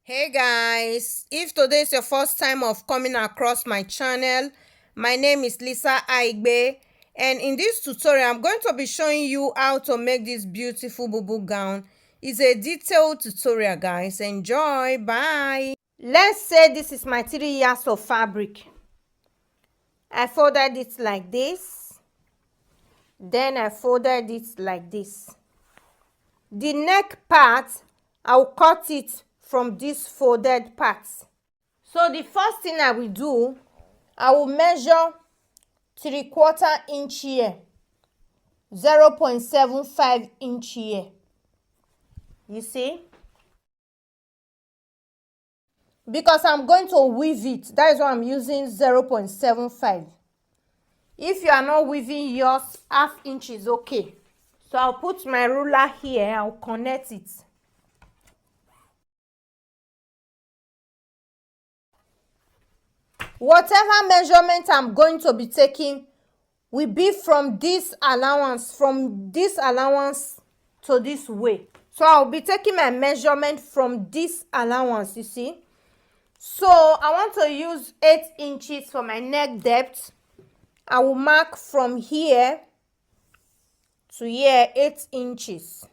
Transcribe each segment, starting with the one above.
Hey guys, if today is your first time of coming across my channel, my name is Lisa Aigbe, and in this tutorial I'm going to be showing you how to make this beautiful bubu gown. It's a detailed tutorial, guys. Enjoy. Bye. Let's say this is my 3 years of fabric. I folded it like this, then I folded it like this. The neck part, I'll cut it from this folded part. So the first thing I will do, I will measure 3/4 inch here, 0.75 inch here. You see? Because I'm going to weave it, that is why I'm using 0.75. If you are not weaving yours, ½ inch is okay. So I'll put my ruler here, I'll connect it. Whatever measurement I'm going to be taking will be from this allowance to this way. So I'll be taking my measurement from this allowance, you see. So I want to use 8 inches for my neck depth. I will mark from here to here 8 inches.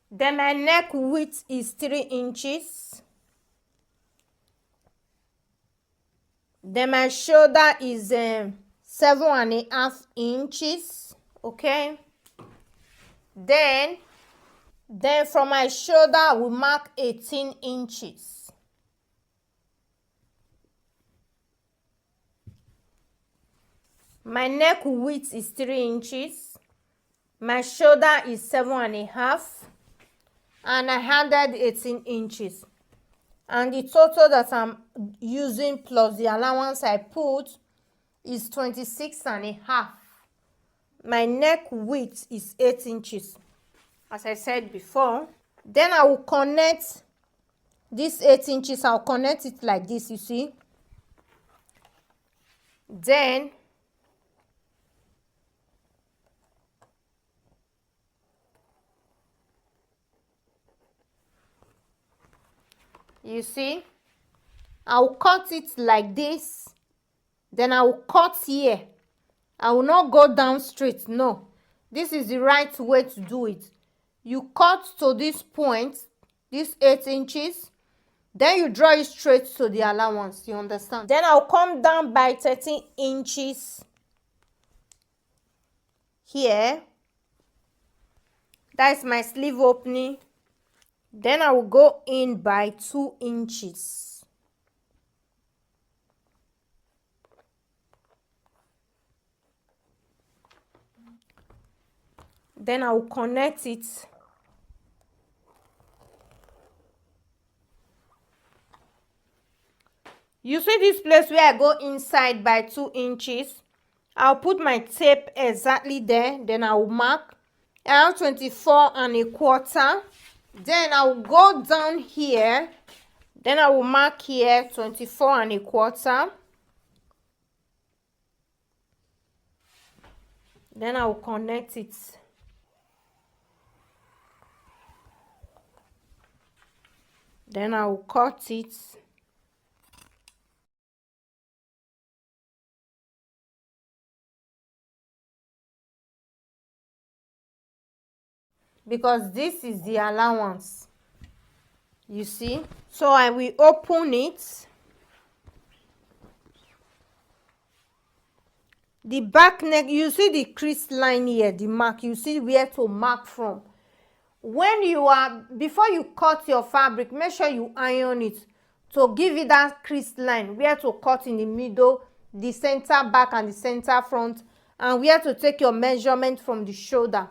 Then my neck width is 3 inches. Then my shoulder is 7.5 inches. Okay. Then from my shoulder I will mark 18 inches. My neck width is 3 inches. My shoulder is 7.5. And I added 18 inches. And the total that I'm using plus the allowance I put is 26.5. My neck width is 8 inches, as I said before. Then I will connect this 8 inches. I'll connect it like this, you see. Then you see, I'll cut it like this. Then I will cut here. I will not go down straight. No, this is the right way to do it. You cut to this point, this 8 inches. Then you draw it straight to the allowance. You understand? Then I'll come down by 13 inches here. That's my sleeve opening. Then I will go in by 2 inches. Then I will connect it. You see this place where I go inside by 2 inches? I'll put my tape exactly there. Then I will mark around 24.25. Then I will go down here. Then I will mark here 24.25. Then I will connect it. Then I will cut it. Because this is the allowance, you see. So I will open it. The back neck, you see the crease line here, the mark. You see where to mark from. When you are, before you cut your fabric, make sure you iron it to give it that crease line, where to cut in the middle, the center back and the center front, and where to take your measurement from the shoulder.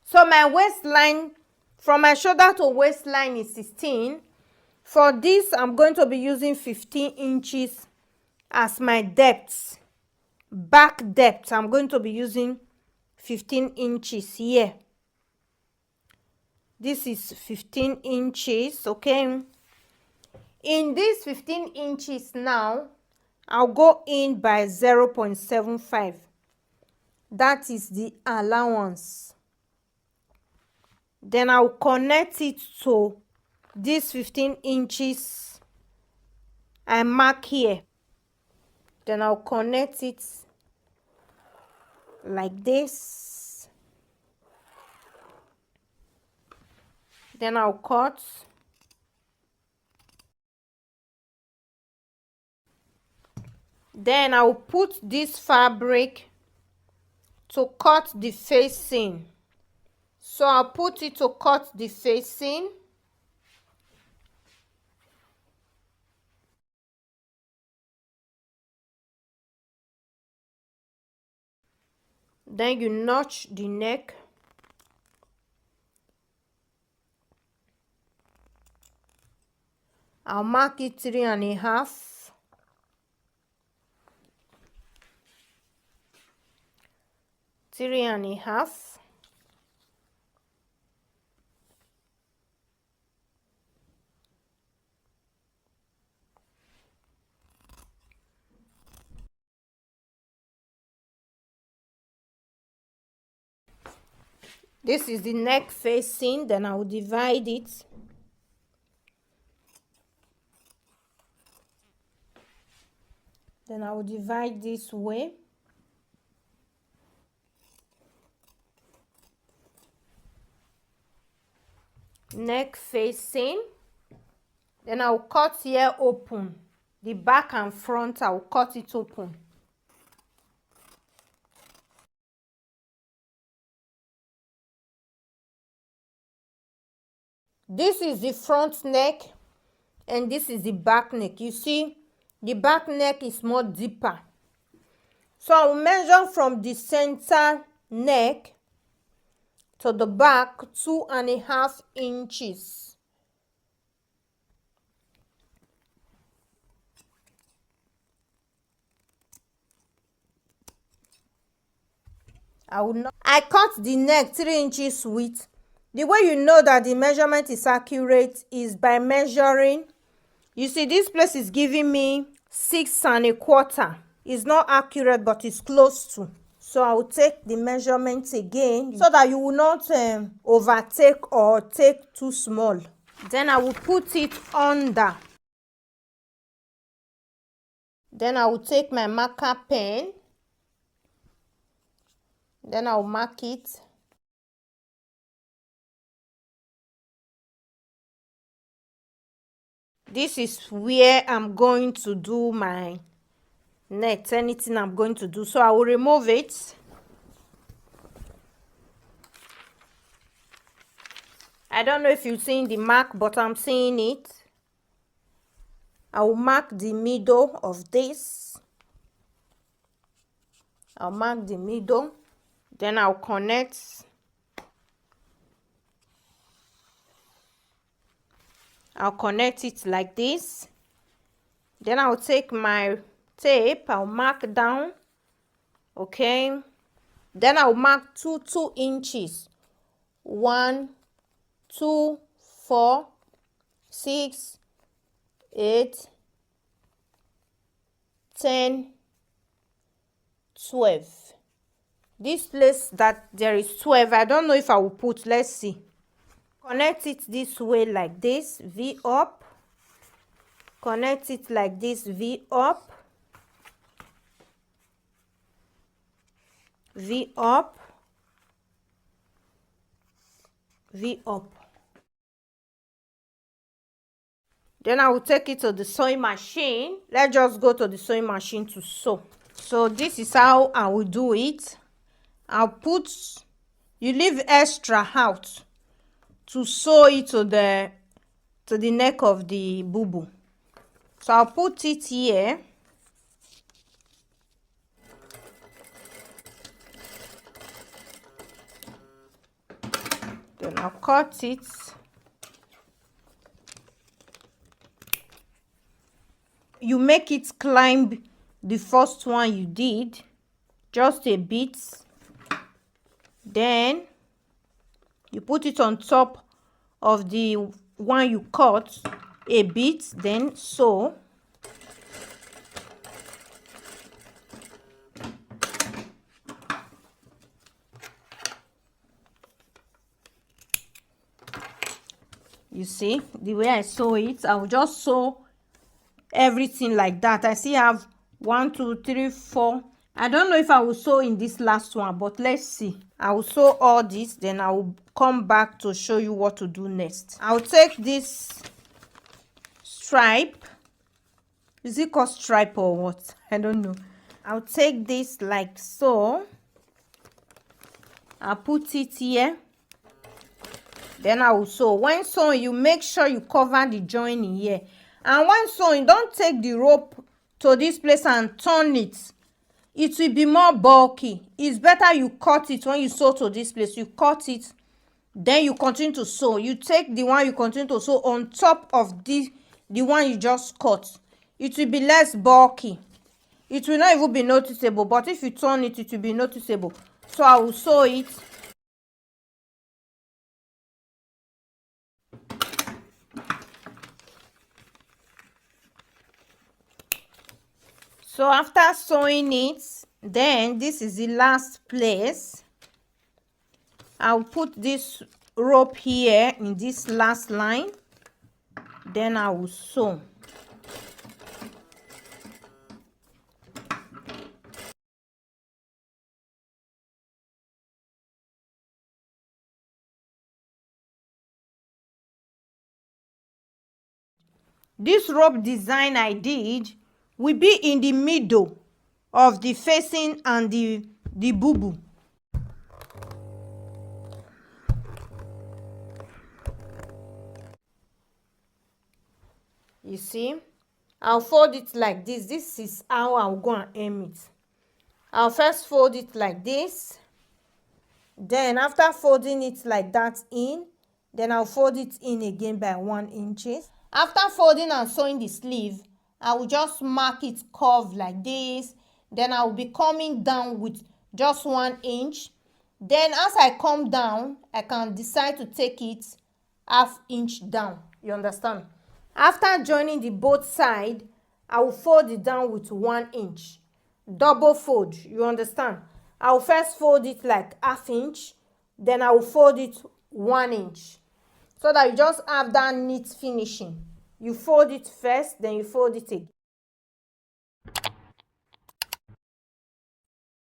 So my waistline, from my shoulder to waistline is 16. For this, I'm going to be using 15 inches as my depth. Back depth, I'm going to be using 15 inches here. This is 15 inches, okay? In this 15 inches now, I'll go in by 0.75. That is the allowance. Then I'll connect it to this 15 inches I mark here. Then I'll connect it like this. Then I'll cut. Then I'll put this fabric to cut the facing. So I'll put it to cut the facing. Then you notch the neck. I'll mark it 3.5. Three and a half. This is the neck facing. Then I will divide it. Then I will divide this way. Neck facing. Then I'll cut here open. The back and front, I'll cut it open. This is the front neck and this is the back neck. You see, the back neck is more deeper. So I'll measure from the center neck to the back 2.5 inches. I cut the neck 3 inches width. The way you know that the measurement is accurate is by measuring. You see, this place is giving me 6.25. It's not accurate, but it's close to. So I will take the measurements again so that you will not overtake or take too small. Then I will put it under. Then I will take my marker pen. Then I'll mark it. This is where I'm going to do my net, anything I'm going to do. So I will remove it. I don't know if you're seeing the mark, but I'm seeing it. I will mark the middle of this. I'll mark the middle. Then I'll connect. I'll connect it like this. Then I'll take my tape. I'll mark down. Okay. Then I'll mark 2 inches. 1, 2, 4, 6, 8, 10, 12. This place that there is 12, I don't know if I will put. Let's see. Connect it this way like this, V up. Connect it like this, V up. V up. V up. Then I will take it to the sewing machine. Let's just go to the sewing machine to sew. So this is how I will do it. I'll put, you leave extra out to sew it to the neck of the bubu. So I'll put it here. Then I'll cut it. You make it climb the first one you did, just a bit. Then you put it on top of the one you cut a bit, then sew. You see the way I sew it? I will just sew everything like that. I still have 1 2 3 4. I don't know if I will sew in this last one, but let's see. I will sew all this, then I will come back to show you what to do next. I'll take this stripe. Is it called stripe or what? I don't know. I'll take this like so. I'll put it here. Then I will sew. When sewing, you make sure you cover the joining here. And when sewing, don't take the rope to this place and turn it. It will be more bulky. It's better you cut it when you sew to this place. You cut it, then you continue to sew. You take the one you continue to sew on top of the one you just cut. It will be less bulky. It will not even be noticeable, but if you turn it, it will be noticeable. So I will sew it. So after sewing it, then this is the last place. I'll put this rope here in this last line. Then I will sew. This rope design I did will be in the middle of the facing and the bubu. You see, I'll fold it like this. This is how I'll go and aim it. I'll first fold it like this. Then after folding it like that in, then I'll fold it in again by 1 inch. After folding and sewing the sleeve, I will just mark it curved like this. Then I will be coming down with just 1 inch. Then as I come down, I can decide to take it ½ inch down. You understand? After joining the both sides, I will fold it down with 1 inch. Double fold. You understand? I will first fold it like ½ inch. Then I will fold it 1 inch. So that you just have that neat finishing. You fold it first, then you fold it again.